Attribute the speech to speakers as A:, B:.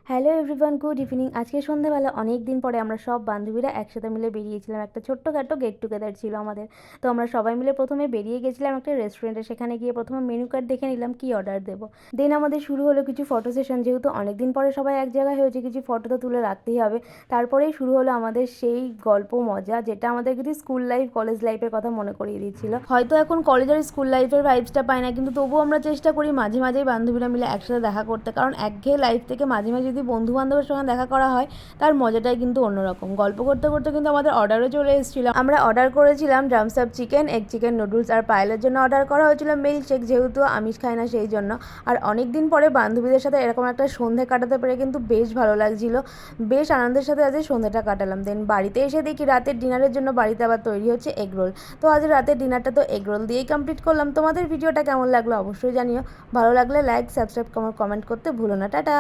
A: Hello everyone, good evening. আজকে সন্ধ্যাবেলা অনেক দিন পরে আমরা সব বান্ধবীরা একসাথে মিলে বেরিয়েছিলাম। একটা ছোট্টখাটো গেট টুগেদার ছিল আমাদের। তো আমরা সবাই মিলে প্রথমে বেরিয়ে গেছিলাম একটা রেস্টুরেন্টে। সেখানে গিয়ে প্রথমে মেনু কার্ড দেখে নিলাম কী অর্ডার দেবো। দেন আমাদের শুরু হলো কিছু ফটো সেশন। যেহেতু অনেক দিন পরে সবাই এক জায়গায় হয়েছে, কিছু ফটো তো তুলে রাখতেই হবে। তারপরেই শুরু হলো আমাদের সেই গল্প মজা, যেটা আমাদের কিছু স্কুল লাইফ কলেজ লাইফের কথা মনে করিয়ে দিচ্ছিল। হয়তো এখন কলেজ আর স্কুল লাইফের ভাইবসটা পাই না, কিন্তু তবুও আমরা চেষ্টা করি মাঝে মাঝেই বান্ধবীরা মিলে একসাথে দেখা করতে। কারণ একঘেয়ে লাইফ থেকে মাঝে মাঝে যদি বন্ধু বান্ধবের সঙ্গে দেখা করা হয়, তার মজাটাই কিন্তু অন্যরকম। গল্প করতে করতে কিন্তু আমাদের অর্ডারও চলে এসেছিল। আমরা অর্ডার করেছিলাম drums of chicken, egg chicken noodles, আর পায়েলের জন্য অর্ডার করা হয়েছিল মিল্ক শেক, যেহেতু আমিষ খাই না সেই জন্য। আর অনেক দিন পরে বান্ধবীদের সাথে এরকম একটা সন্ধে কাটাতে পেরে কিন্তু বেশ ভালো লাগছিল। বেশ আনন্দের সাথে আজ সন্ধ্যাটা কাটালাম। দেন বাড়িতে এসে দেখি রাতের ডিনারের জন্য বাড়িতে আবার তৈরি হচ্ছে এগ রোল। তো আজ রাতের ডিনারটা তো এগ রোল দিয়েই কমপ্লিট করলাম। তোমাদের ভিডিওটা কেমন লাগলো অবশ্যই জানিও। ভালো লাগলে লাইক, সাবস্ক্রাইব, কমেন্ট করতে ভুলো না। টাটা।